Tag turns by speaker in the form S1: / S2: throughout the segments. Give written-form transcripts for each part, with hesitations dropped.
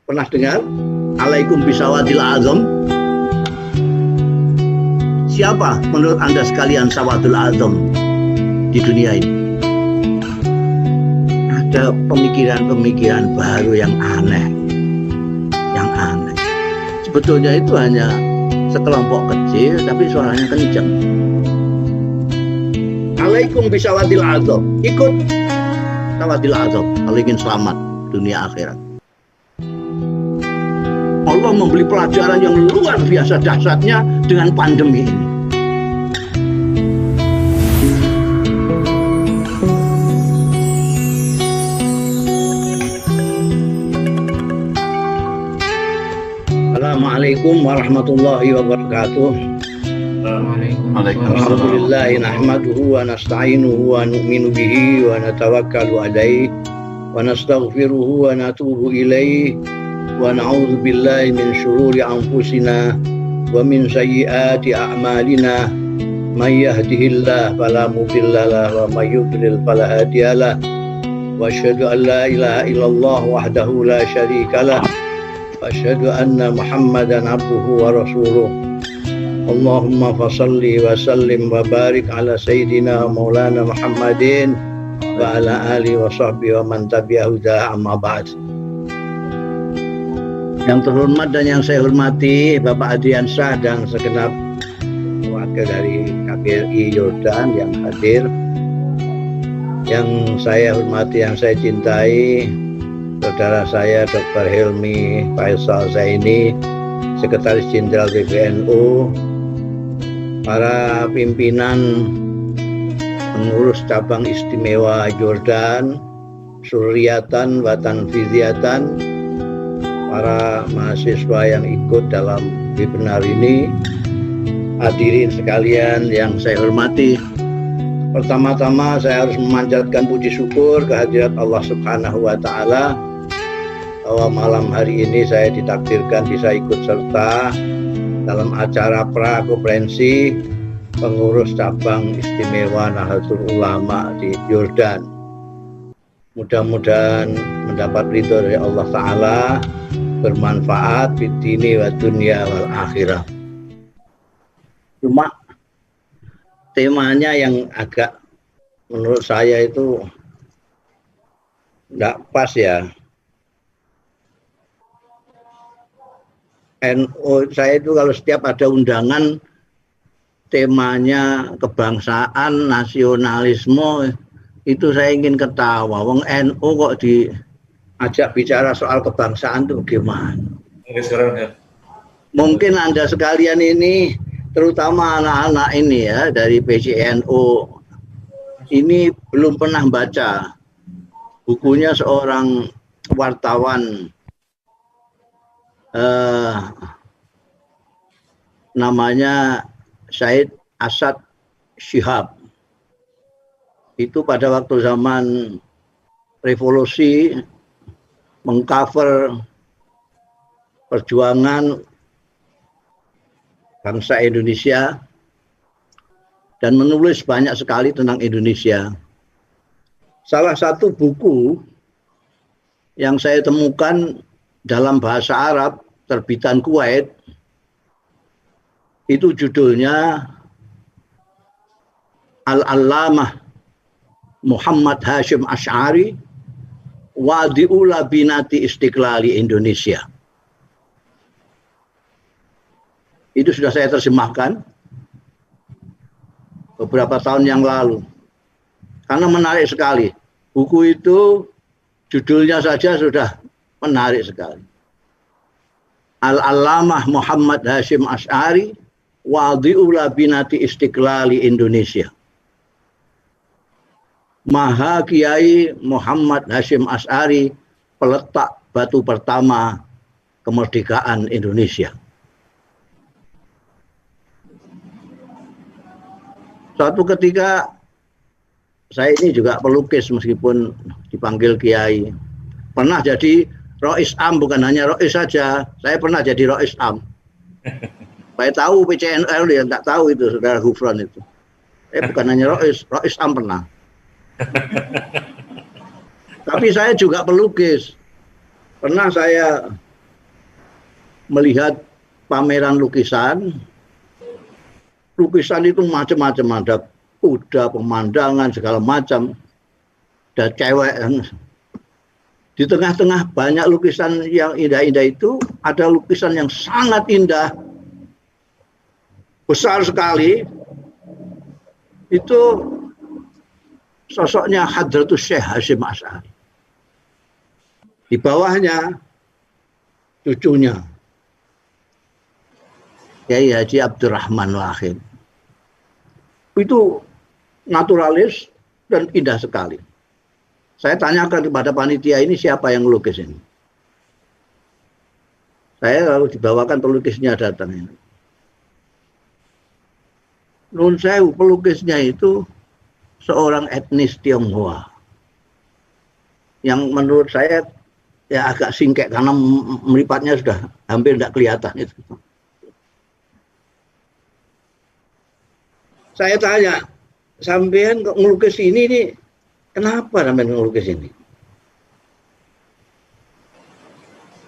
S1: Pernah dengar? Alaikum bisawadil azam. Siapa menurut Anda sekalian sawadul azam di dunia ini? Ada pemikiran-pemikiran baru yang aneh. Sebetulnya itu hanya sekelompok kecil, tapi suaranya kencang. Alaikum bisawadil azam. Ikut sawadil azam kalau ingin selamat dunia akhirat. Allah memberi pelajaran yang luar biasa dahsyatnya dengan pandemi ini. Assalamualaikum warahmatullahi wabarakatuh. Alhamdulillah nahmaduhu wa nasta'inuhu wa nu'minu bihi wa natawakkalu alaihi wa nastaghfiruhu wa natubu ilaihi wa na'udzu billahi min syururi anfusina wa min sayyiati a'malina may yahdihillahu fala mudilla lahu wa may yudlil fala hadiya lahu wa asyhadu an la ilaha illallah wahdahu la syarika lahu wa asyhadu anna Muhammadan abduhu wa rasuluh. Allahumma fasalli wa sallim wa barik ala sayyidina maulana Muhammadin wa ala alihi wa sahbihi wa man tabi'ahu amma ba'd. Yang terhormat dan yang saya hormati Bapak Adriansyah dan segenap wakil dari KBRI Yordan yang hadir, yang saya hormati, yang saya cintai, saudara saya Dr. Hilmi Faisal Zaini, Sekretaris Jenderal PBNU, para pimpinan pengurus cabang istimewa Yordan, Suryatan, Watan Fidyatan, para mahasiswa yang ikut dalam webinar ini, hadirin sekalian yang saya hormati. Pertama-tama saya harus memanjatkan puji syukur kehadirat Allah Subhanahu wa Ta'ala bahwa malam hari ini saya ditakdirkan bisa ikut serta dalam acara prakonferensi pengurus cabang istimewa Nahdlatul Ulama di Yordan. Mudah-mudahan mendapat ridho dari Allah Ta'ala, bermanfaat di dini wa dunia wal akhirah. Cuma temanya yang agak menurut saya itu enggak pas ya. NU saya itu kalau setiap ada undangan temanya kebangsaan, nasionalisme, itu saya ingin ketawa. Wong NU kok diajak bicara soal kebangsaan itu bagaimana? Mungkin Anda sekalian ini, terutama anak-anak ini ya dari PCNU, ini belum pernah baca bukunya seorang wartawan namanya Said Asad Shihab. Itu pada waktu zaman revolusi mengcover perjuangan bangsa Indonesia dan menulis banyak sekali tentang Indonesia. Salah satu buku yang saya temukan dalam bahasa Arab terbitan Kuwait itu judulnya Al-Allamah Muhammad Hashim Asy'ari Wadi'u Labinati Istiqlali Indonesia. Itu sudah saya terjemahkan beberapa tahun yang lalu. Karena menarik sekali. Buku itu judulnya saja sudah menarik sekali. Al-Allamah Muhammad Hashim Asy'ari Wadi'u Labinati Istiqlali Indonesia. Maha Kiai Muhammad Hashim Asy'ari, peletak batu pertama kemerdekaan Indonesia. Suatu ketika saya ini juga pelukis meskipun dipanggil Kiai. Pernah jadi Rois Am, bukan hanya Rois saja. Saya pernah jadi Rois Am. Saya tahu PCNL, yang tak tahu itu saudara Gufron itu. Bukan hanya Rois Am pernah. Tapi saya juga pelukis. Pernah saya melihat pameran lukisan. Lukisan itu macam-macam, ada kuda, pemandangan segala macam, ada cewek. Di tengah-tengah banyak lukisan yang indah-indah itu ada lukisan yang sangat indah, besar sekali. Itu sosoknya Hadratus Syekh Hasyim Asy'ari. Di bawahnya cucunya Kiai Haji Abdurrahman Wahid. Itu naturalis dan indah sekali. Saya tanyakan kepada panitia ini siapa yang melukis ini. Saya lalu dibawakan pelukisnya datang ini. Nun sewu, pelukisnya itu seorang etnis Tionghoa. Yang menurut saya ya agak singkek karena meripatnya sudah hampir tidak kelihatan itu. Saya tanya, sampean kok ngelukis ini nih, kenapa sampean ngelukis ini?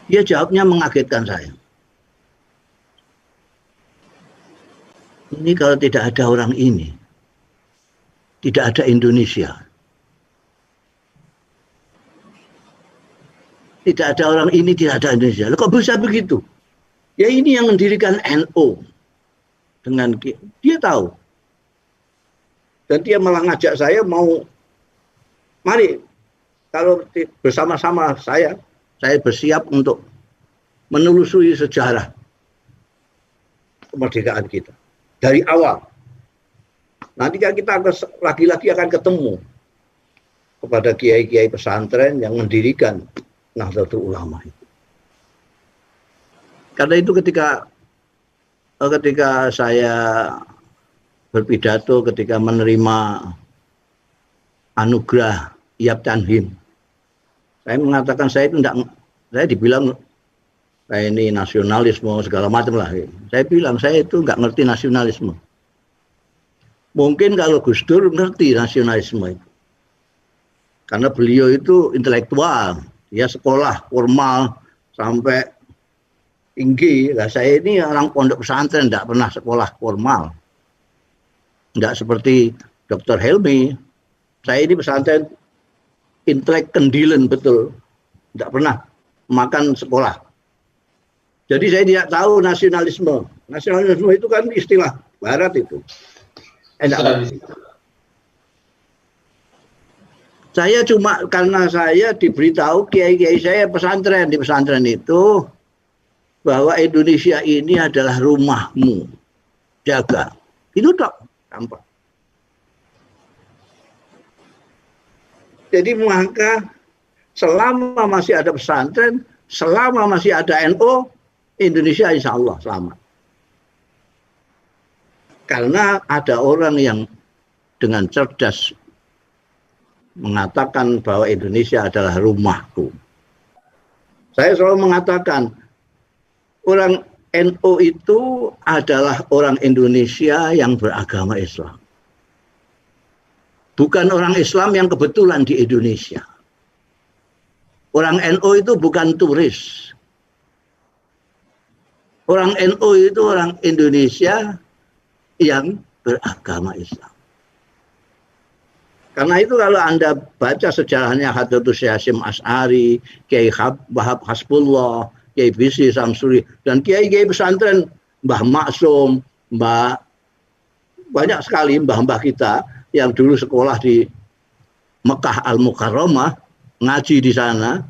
S1: Dia jawabnya mengagetkan saya. Ini kalau tidak ada orang ini, tidak ada Indonesia. Tidak ada orang ini, tidak ada Indonesia. Kok bisa begitu? Ya ini yang mendirikan NU. Dengan dia tahu. Dan dia malah ngajak saya mau, mari kalau bersama-sama saya bersiap untuk menelusuri sejarah kemerdekaan kita dari awal. Nanti kan kita lagi-lagi akan ketemu kepada kiai-kiai pesantren yang mendirikan Nahdlatul Ulama itu. Karena itu ketika saya berpidato, ketika menerima anugerah Iyab Tanhim, saya mengatakan saya itu tidak, saya dibilang saya ini nasionalisme segala macam lah. Saya bilang saya itu nggak ngerti nasionalisme. Mungkin kalau Gus Dur ngerti nasionalisme itu, karena beliau itu intelektual, dia sekolah formal sampai tinggi. Lah saya ini orang pondok pesantren, tidak pernah sekolah formal. Tidak seperti Dr. Helmi. Saya ini pesantren intelek kendilen betul. Tidak pernah makan sekolah. Jadi saya tidak tahu nasionalisme. Nasionalisme itu kan istilah barat itu. Saya cuma karena saya diberitahu kiai-kiai saya pesantren, di pesantren itu bahwa Indonesia ini adalah rumahmu. Jaga. Itu tak. Tampak. Jadi maka selama masih ada pesantren, selama masih ada NU, Indonesia insya Allah selamat. Karena ada orang yang dengan cerdas mengatakan bahwa Indonesia adalah rumahku. Saya selalu mengatakan orang NU itu adalah orang Indonesia yang beragama Islam. Bukan orang Islam yang kebetulan di Indonesia. Orang NU itu bukan turis. Orang NU itu orang Indonesia yang beragama Islam. Karena itu kalau Anda baca sejarahnya Hadratus Syekh Hasyim Asy'ari, Kiai Wahab Hasbullah, Kiai Bisi Samsuri, dan kiai-kiai pesantren, Mbah Maksum, banyak sekali mbah-mbah kita yang dulu sekolah di Mekah Al-Mukarramah, ngaji di sana,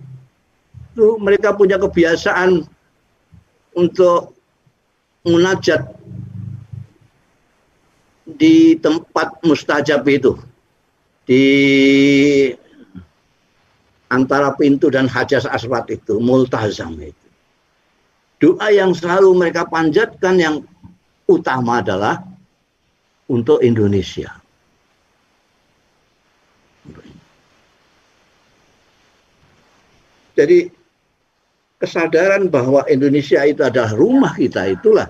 S1: itu mereka punya kebiasaan untuk munajat di tempat mustajab itu, di antara pintu dan Hajar Aswad itu, multazam itu. Doa yang selalu mereka panjatkan yang utama adalah untuk Indonesia. Jadi kesadaran bahwa Indonesia itu adalah rumah kita itulah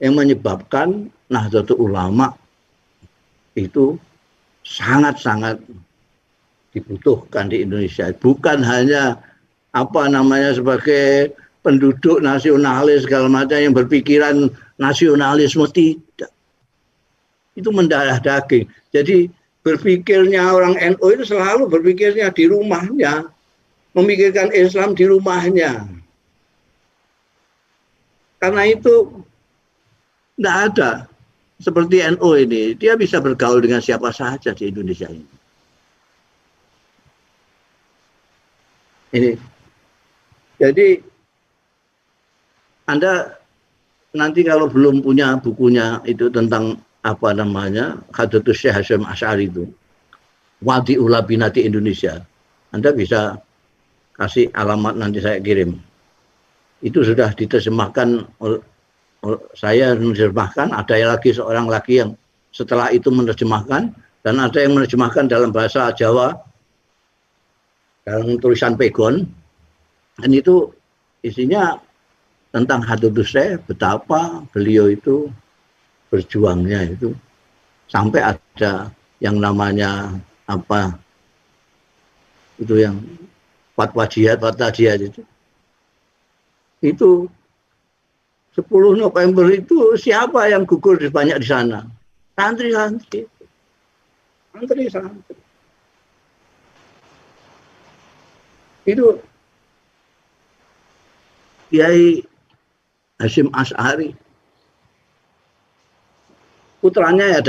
S1: yang menyebabkan Nahdlatul Ulama itu sangat-sangat dibutuhkan di Indonesia. Bukan hanya sebagai penduduk nasionalis segala macam yang berpikiran nasionalisme, tidak. Itu mendarah daging. Jadi berpikirnya orang NU itu selalu berpikirnya di rumahnya, memikirkan Islam di rumahnya. Karena itu tidak ada seperti NU ini, dia bisa bergaul dengan siapa saja di Indonesia ini. Jadi Anda nanti kalau belum punya bukunya itu tentang apa namanya Hadratus Syekh Hasyim Asy'ari itu, Wadi'ul Labinati Indonesia, Anda bisa kasih alamat, nanti saya kirim. Itu sudah diterjemahkan, saya menerjemahkan, ada lagi seorang lagi yang setelah itu menerjemahkan, dan ada yang menerjemahkan dalam bahasa Jawa dalam tulisan pegon, dan itu isinya tentang Hadratus Syekh, betapa beliau itu berjuangnya itu sampai ada yang namanya apa itu yang fatwa jihad itu 10 November itu siapa yang gugur banyak di sana? Santri-santri. Itu Kiai Hasyim Asy'ari. Putranya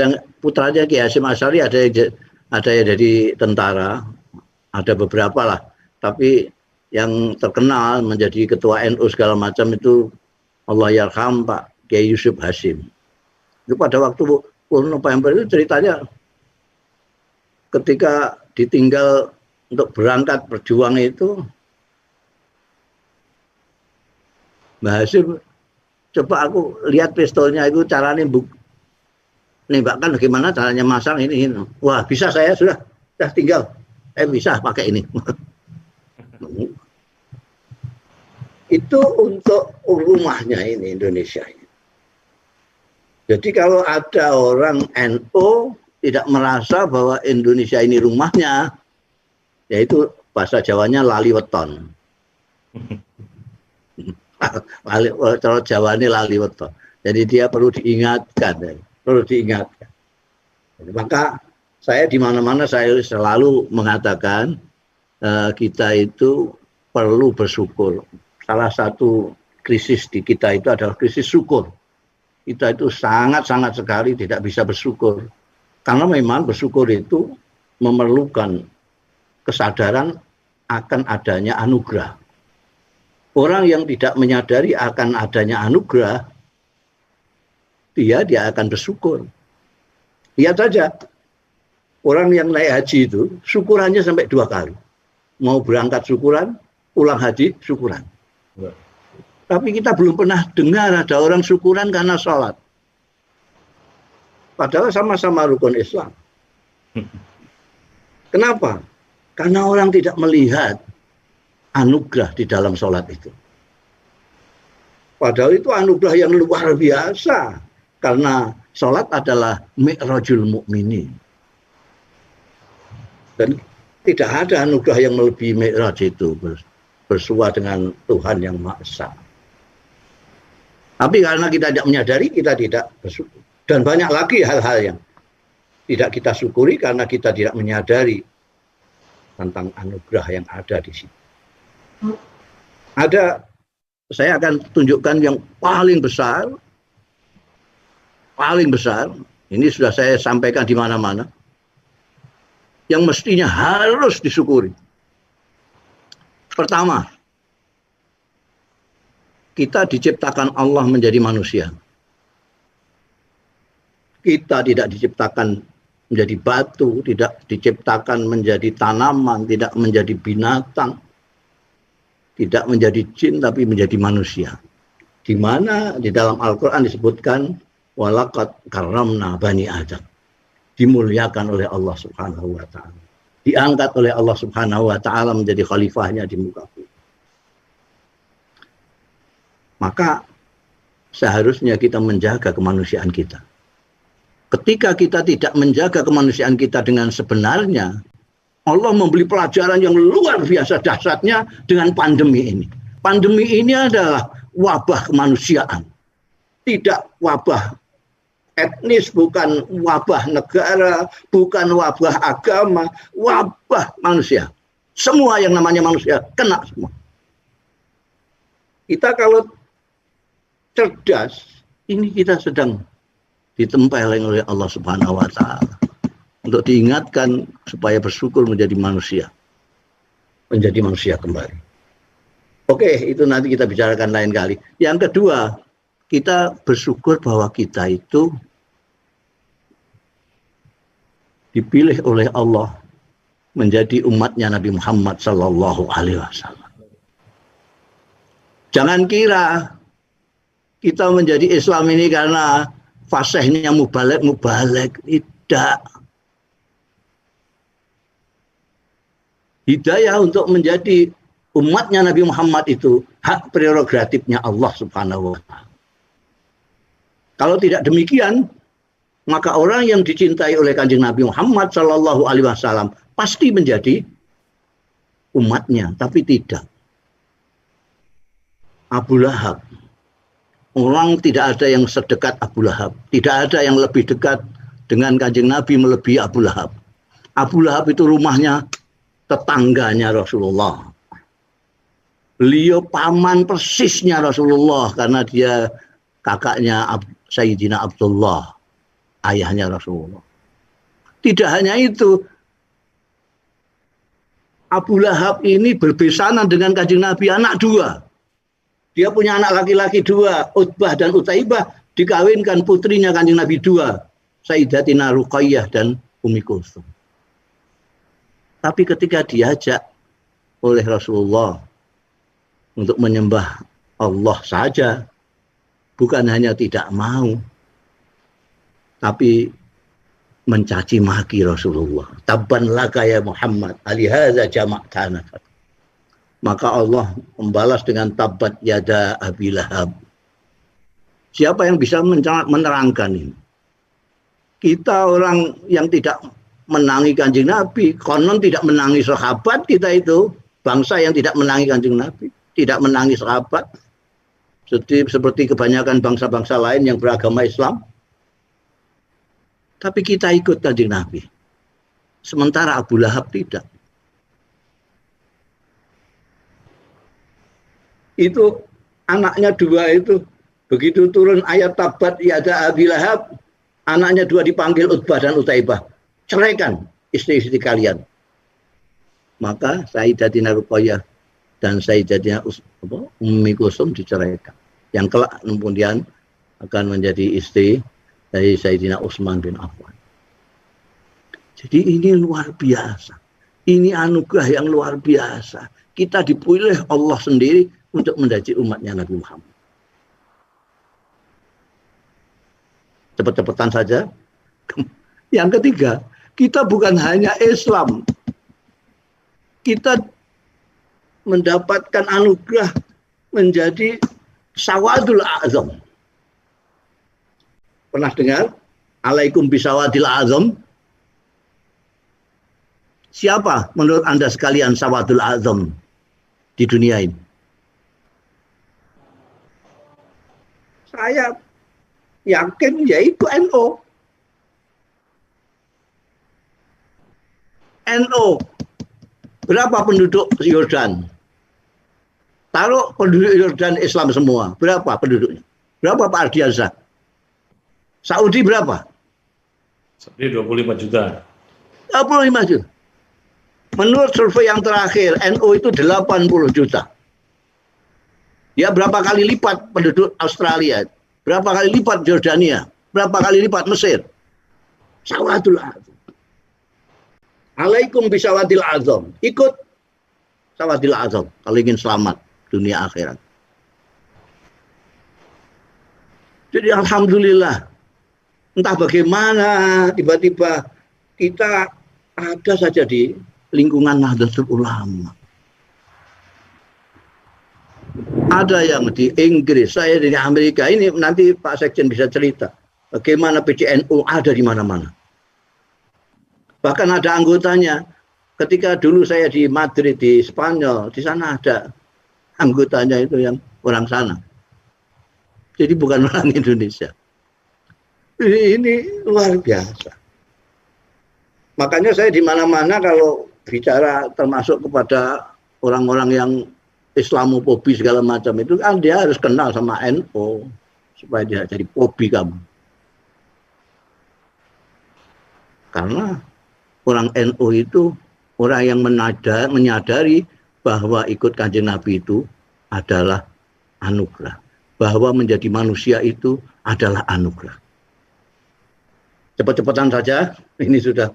S1: Kiai Hasyim Asy'ari ada yang jadi tentara, ada beberapa lah. Tapi yang terkenal menjadi ketua NU segala macam itu Allah yarham Pak Kiai Yusuf Hasyim. Itu pada waktu 10 November itu ceritanya ketika ditinggal untuk berangkat berjuang itu, Mbah Hasyim, coba aku lihat pistolnya itu caranya nembakkan bagaimana caranya masang ini. Wah, bisa, saya sudah tinggal. Bisa pakai ini. Itu untuk rumahnya ini Indonesia. Jadi kalau ada orang NU tidak merasa bahwa Indonesia ini rumahnya, yaitu bahasa Jawanya lali weton. Kalau Jawa ini lali weton. Jadi dia perlu diingatkan. Maka saya di mana-mana saya selalu mengatakan kita itu perlu bersyukur. Salah satu krisis di kita itu adalah krisis syukur. Kita itu sangat-sangat sekali tidak bisa bersyukur. Karena memang bersyukur itu memerlukan kesadaran akan adanya anugerah. Orang yang tidak menyadari akan adanya anugerah, dia akan bersyukur. Lihat saja, orang yang naik haji itu, syukurannya sampai 2 kali. Mau berangkat syukuran, pulang haji syukuran. Tapi kita belum pernah dengar ada orang syukuran karena sholat. Padahal sama-sama rukun Islam. Kenapa? Karena orang tidak melihat anugerah di dalam sholat itu. Padahal itu anugerah yang luar biasa. Karena sholat adalah mi'rajul mu'minin. Dan tidak ada anugerah yang melebihi mi'raj itu. Bersua dengan Tuhan yang Maha Esa. Tapi karena kita tidak menyadari, kita tidak bersyukur. Dan banyak lagi hal-hal yang tidak kita syukuri karena kita tidak menyadari tentang anugerah yang ada di situ. Saya akan tunjukkan yang paling besar, ini sudah saya sampaikan di mana-mana, yang mestinya harus disyukuri. Pertama, kita diciptakan Allah menjadi manusia. Kita tidak diciptakan menjadi batu, tidak diciptakan menjadi tanaman, tidak menjadi binatang, tidak menjadi jin, tapi menjadi manusia. Di mana di dalam Al-Quran disebutkan, walaqad karramna bani Adam. Dimuliakan oleh Allah Subhanahu wa Ta'ala. Diangkat oleh Allah Subhanahu wa Ta'ala menjadi khalifahnya di muka bumi. Maka seharusnya kita menjaga kemanusiaan kita. Ketika kita tidak menjaga kemanusiaan kita dengan sebenarnya, Allah memberi pelajaran yang luar biasa dahsyatnya dengan pandemi ini. Pandemi ini adalah wabah kemanusiaan. Tidak wabah etnis, bukan wabah negara, bukan wabah agama, wabah manusia. Semua yang namanya manusia kena semua. Kita kalau cerdas, ini kita sedang ditempeleng oleh Allah Subhanahu wa Ta'ala untuk diingatkan supaya bersyukur menjadi manusia, kembali. Oke, itu nanti kita bicarakan lain kali. Yang kedua, kita bersyukur bahwa kita itu dipilih oleh Allah menjadi umatnya Nabi Muhammad Sallallahu Alaihi Wasallam. Jangan kira kita menjadi Islam ini karena fasihnya mubalek. Tidak. Hidayah untuk menjadi umatnya Nabi Muhammad itu hak prerogatifnya Allah Subhanahu wa Ta'ala. Kalau tidak demikian, maka orang yang dicintai oleh Kanjeng Nabi Muhammad Sallallahu Alaihi Wasallam pasti menjadi umatnya, tapi tidak. Abu Lahab, orang tidak ada yang sedekat Abu Lahab, tidak ada yang lebih dekat dengan Kanjeng Nabi melebihi Abu Lahab. Abu Lahab itu rumahnya tetangganya Rasulullah. Beliau paman persisnya Rasulullah karena dia kakaknya Sayyidina Abdullah, ayahnya Rasulullah. Tidak hanya itu, Abu Lahab ini berbesanan dengan Kanjeng Nabi, anak dua. Dia punya anak laki-laki dua, Utbah dan Utaibah, dikawinkan putrinya Kanjeng Nabi dua, Sayyidatina Ruqayyah dan Ummi Kulsum. Tapi ketika diajak oleh Rasulullah untuk menyembah Allah saja, bukan hanya tidak mau, tapi mencaci maki Rasulullah. Tabban laka ya Muhammad, alihadza jama'tana. Maka Allah membalas dengan tabbat yada Abi Lahab. Siapa yang bisa menerangkan ini? Kita orang yang tidak menangi Kanjeng Nabi, konon tidak menangi sahabat kita itu, bangsa yang tidak menangi Kanjeng Nabi, tidak menangi sahabat, seperti kebanyakan bangsa-bangsa lain yang beragama Islam. Tapi kita ikut Kanjeng Nabi. Sementara Abu Lahab tidak. Itu anaknya dua itu, begitu turun ayat tabat yada Abi Lahab, anaknya dua dipanggil Utbah dan Utaibah. Ceraikan istri-istri kalian. Maka Sayyidatina Ruqayyah dan Sayyidatina Ummi Kulsum diceraikan. Yang kelak kemudian akan menjadi istri dari Sayyidina Utsman bin Affan. Jadi ini luar biasa. Ini anugerah yang luar biasa. Kita dipilih Allah sendiri untuk menjadi umatnya Nabi Muhammad. Cepat-cepatan saja. Yang ketiga, kita bukan hanya Islam. Kita mendapatkan anugerah menjadi Sawadul Azam. Pernah dengar? Alaikum bisawadil azam. Siapa menurut Anda sekalian Sawadul Azam di dunia ini? Saya yakin yaitu NU. NU. Berapa penduduk Yordan? Taruh penduduk Yordan Islam semua. Berapa penduduknya? Berapa Pak Ardiansyah? Saudi berapa?
S2: Saudi 25 juta.
S1: 25 juta. Menurut survei yang terakhir, NU itu 80 juta. Ya berapa kali lipat penduduk Australia? Berapa kali lipat Jordania? Berapa kali lipat Mesir? Sawadul Azam. Alaikum bisawadil azam. Ikut Sawadil Azam kalau ingin selamat dunia akhirat. Jadi alhamdulillah, entah bagaimana tiba-tiba kita ada saja di lingkungan Nahdlatul Ulama. Ada yang di Inggris, saya di Amerika. Ini nanti Pak Sekjen bisa cerita bagaimana PCNU ada di mana-mana. Bahkan ada anggotanya. Ketika dulu saya di Madrid, di Spanyol, di sana ada anggotanya itu yang orang sana. Jadi bukan orang Indonesia. Ini luar biasa. Makanya saya di mana-mana kalau bicara termasuk kepada orang-orang yang Islamofobi segala macam itu kan dia harus kenal sama NU supaya dia jadi fobi kamu. Karena orang NU itu orang yang menyadari bahwa ikut Kanjeng Nabi itu adalah anugerah. Bahwa menjadi manusia itu adalah anugerah. Cepat-cepatan saja, ini sudah,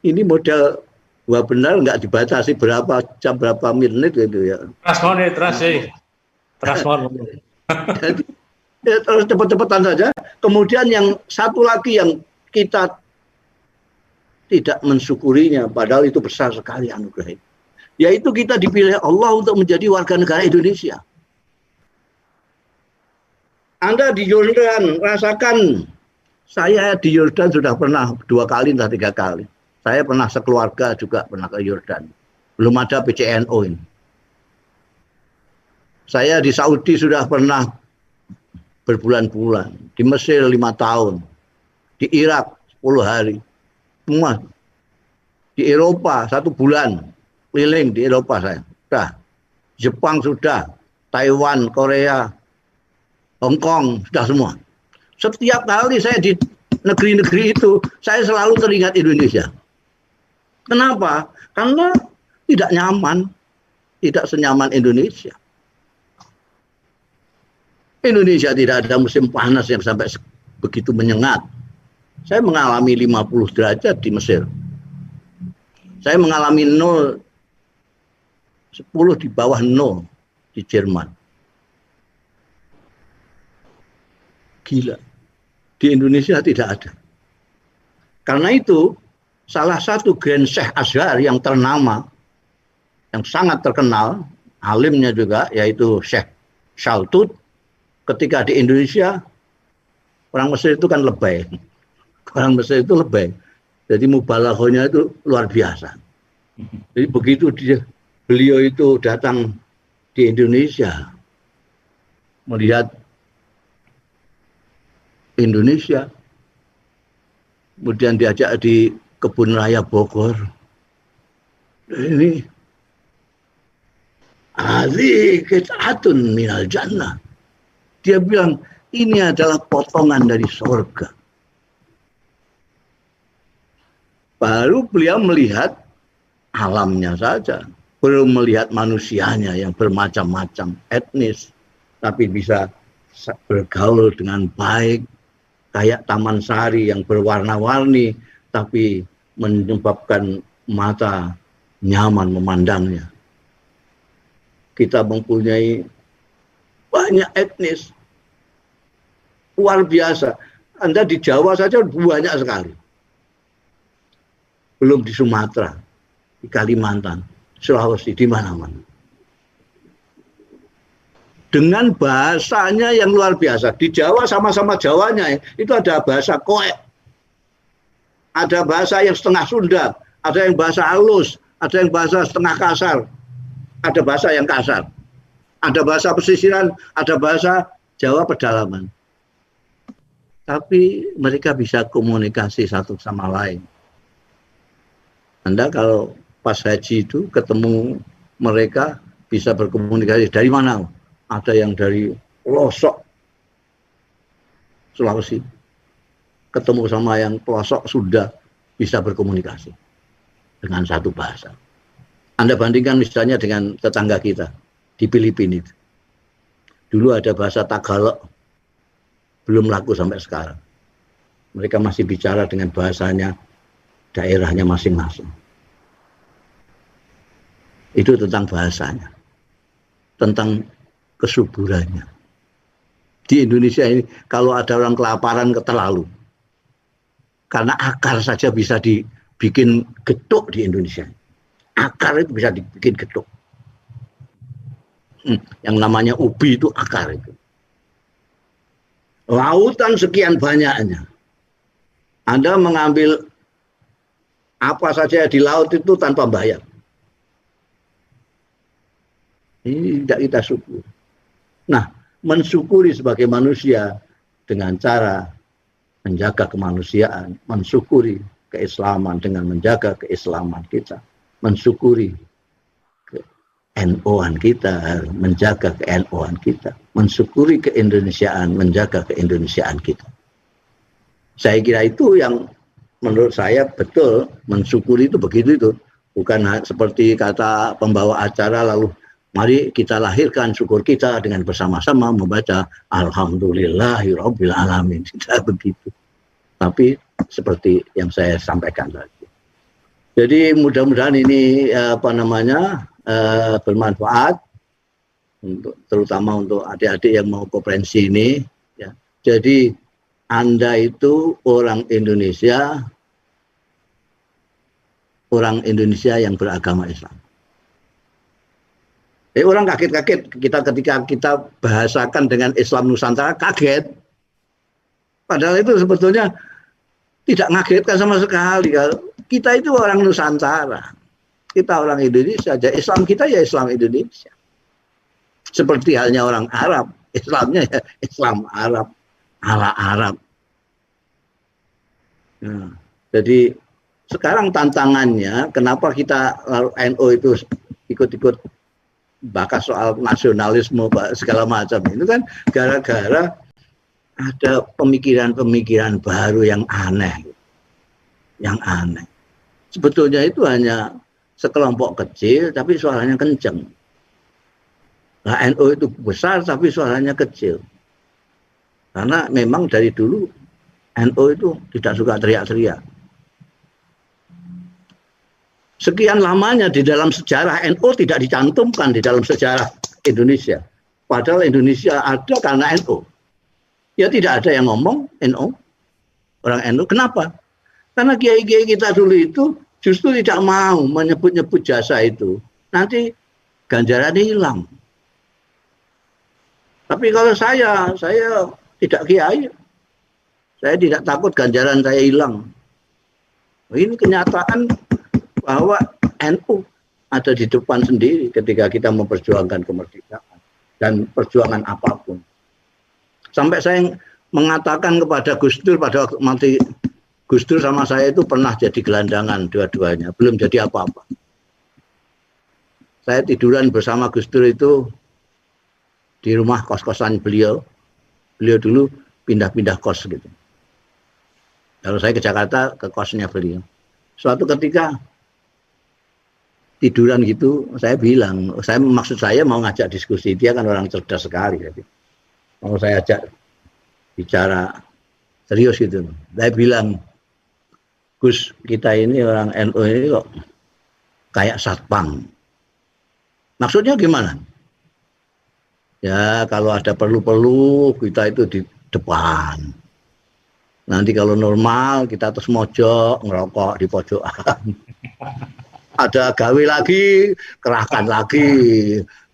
S1: ini model wah benar nggak dibatasi berapa jam, berapa menit gitu ya. Jadi, ya, terus cepat-cepatan saja. Kemudian yang satu lagi yang kita tidak mensyukurinya, padahal itu besar sekali anugerah itu. Yaitu kita dipilih Allah untuk menjadi warga negara Indonesia. Anda di Yordan, rasakan. Saya di Yordan sudah pernah 2 kali atau 3 kali. Saya pernah sekeluarga juga pernah ke Yordan. Belum ada PCNO ini. Saya di Saudi sudah pernah berbulan-bulan. Di Mesir 5 tahun. Di Irak 10 hari. Semua. Di Eropa 1 bulan. Keliling di Eropa saya. Sudah. Jepang sudah. Taiwan, Korea, Hong Kong, sudah semua. Setiap kali saya di negeri-negeri itu, saya selalu teringat Indonesia. Kenapa? Karena tidak nyaman. Tidak senyaman Indonesia. Indonesia tidak ada musim panas yang sampai begitu menyengat. Saya mengalami 50 derajat di Mesir. Saya mengalami 0, 10 di bawah 0 di Jerman. Gila. Di Indonesia tidak ada. Karena itu, salah satu Grand Syekh Azhar yang ternama, yang sangat terkenal, alimnya juga, yaitu Syekh Shaltut, ketika di Indonesia, orang Mesir itu kan lebay. Orang Mesir itu lebay. Jadi mubalaghahnya itu luar biasa. Jadi begitu beliau itu datang di Indonesia, melihat Indonesia, kemudian diajak di Kebun Raya Bogor. Ini qit'atun minal jannah. Dia bilang ini adalah potongan dari surga. Baru beliau melihat alamnya saja, belum melihat manusianya yang bermacam-macam etnis, tapi bisa bergaul dengan baik. Kayak Taman Sari yang berwarna-warni, tapi menyebabkan mata nyaman memandangnya. Kita mempunyai banyak etnis. Luar biasa. Anda di Jawa saja banyak sekali. Belum di Sumatera, di Kalimantan, Sulawesi, di mana-mana. Dengan bahasanya yang luar biasa. Di Jawa sama-sama Jawanya itu ada bahasa koek. Ada bahasa yang setengah Sunda, ada yang bahasa halus, ada yang bahasa setengah kasar, ada bahasa yang kasar. Ada bahasa pesisiran, ada bahasa Jawa pedalaman. Tapi mereka bisa komunikasi satu sama lain. Anda kalau pas haji itu ketemu mereka bisa berkomunikasi dari mana? Ada yang dari pelosok Sulawesi, ketemu sama yang pelosok Sunda, bisa berkomunikasi dengan satu bahasa. Anda bandingkan misalnya dengan tetangga kita di Filipina itu. Dulu ada bahasa Tagalog, belum laku sampai sekarang. Mereka masih bicara dengan bahasanya, daerahnya masing-masing. Itu tentang bahasanya, tentang kesuburannya. Di Indonesia ini kalau ada orang kelaparan terlalu, karena akar saja bisa dibikin getuk di Indonesia. Akar itu bisa dibikin getuk. Yang namanya ubi itu akar itu. Lautan sekian banyaknya. Anda mengambil apa saja di laut itu tanpa bayar. Ini tidak kita syukur. Nah, mensyukuri sebagai manusia dengan cara menjaga kemanusiaan, mensyukuri keislaman dengan menjaga keislaman kita, mensyukuri NO-an kita, menjaga ke-NO-an kita, mensyukuri keindonesiaan, menjaga keindonesiaan kita. Saya kira itu yang menurut saya betul, mensyukuri itu begitu itu. Bukan seperti kata pembawa acara lalu mari kita lahirkan syukur kita dengan bersama-sama membaca Alhamdulillahirabbil alamin. Tidak begitu. Tapi seperti yang saya sampaikan tadi. Jadi mudah-mudahan ini bermanfaat untuk terutama untuk adik-adik yang mau konferensi ini. Ya. Jadi Anda itu orang Indonesia yang beragama Islam. Orang kaget-kaget ketika kita bahasakan dengan Islam Nusantara, kaget. Padahal itu sebetulnya tidak ngagetkan sama sekali. Kita itu orang Nusantara. Kita orang Indonesia aja. Islam kita ya Islam Indonesia. Seperti halnya orang Arab. Islamnya ya Islam Arab. Ala Arab. Nah, jadi sekarang tantangannya, kenapa kita NU itu ikut-ikut bahas soal nasionalisme segala macam itu kan gara-gara ada pemikiran-pemikiran baru yang aneh. Sebetulnya itu hanya sekelompok kecil tapi suaranya kenceng. Nah, NU itu besar tapi suaranya kecil. Karena memang dari dulu NU itu tidak suka teriak-teriak. Sekian lamanya di dalam sejarah NU tidak dicantumkan di dalam sejarah Indonesia. Padahal Indonesia ada karena NU. Ya tidak ada yang ngomong NU. Orang NU. Kenapa? Karena kiai-kiai kita dulu itu justru tidak mau menyebut-nyebut jasa itu. Nanti ganjarannya hilang. Tapi kalau saya tidak kiai. Saya tidak takut ganjaran saya hilang. Ini kenyataan bahwa NU ada di depan sendiri ketika kita memperjuangkan kemerdekaan dan perjuangan apapun. Sampai saya mengatakan kepada Gus Dur pada waktu mati, Gus Dur sama saya itu pernah jadi gelandangan dua-duanya, belum jadi apa-apa. Saya tiduran bersama Gus Dur itu di rumah kos-kosan beliau. Beliau dulu pindah-pindah kos gitu. Kalau saya ke Jakarta, ke kosnya beliau. Suatu ketika tiduran gitu, saya bilang, maksud saya mau ngajak diskusi, dia kan orang cerdas sekali. Jadi. Mau saya ajak bicara serius gitu. Saya bilang, Gus, kita ini orang NU ini kok kayak satpam. Maksudnya gimana? Ya kalau ada perlu-perlu kita itu di depan. Nanti kalau normal kita terus mojok, ngerokok di pojokan. Ada gawe lagi, kerahkan lagi,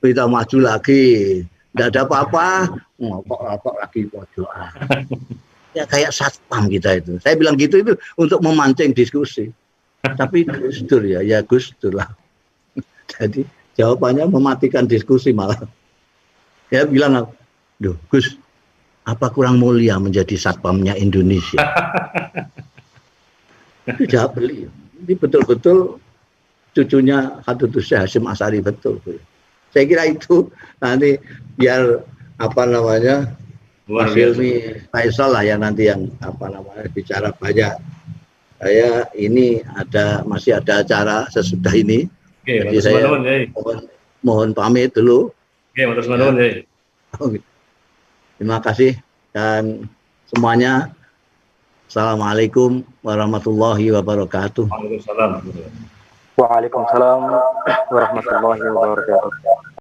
S1: kita maju lagi. Tidak ada apa-apa, ngokok-ngokok lagi pojokan. Ya kayak satpam kita itu. Saya bilang gitu itu untuk memancing diskusi. Tapi Gus Dur ya Gus Dur lah. Jadi jawabannya mematikan diskusi malah. Dia bilang, duh Gus, apa kurang mulia menjadi satpamnya Indonesia? Itu jawab beliau. Ini betul-betul cucunya Khadratus Syekh Hasyim Asy'ari betul. Saya kira itu nanti biar Mas Hilmi Faisal lah yang nanti yang bicara banyak. Saya ini masih ada acara sesudah ini. Oke, jadi saya mohon pamit dulu. Oke, terima kasih dan semuanya. Assalamualaikum warahmatullahi wabarakatuh.
S3: Waalaikumsalam warahmatullahi wabarakatuh.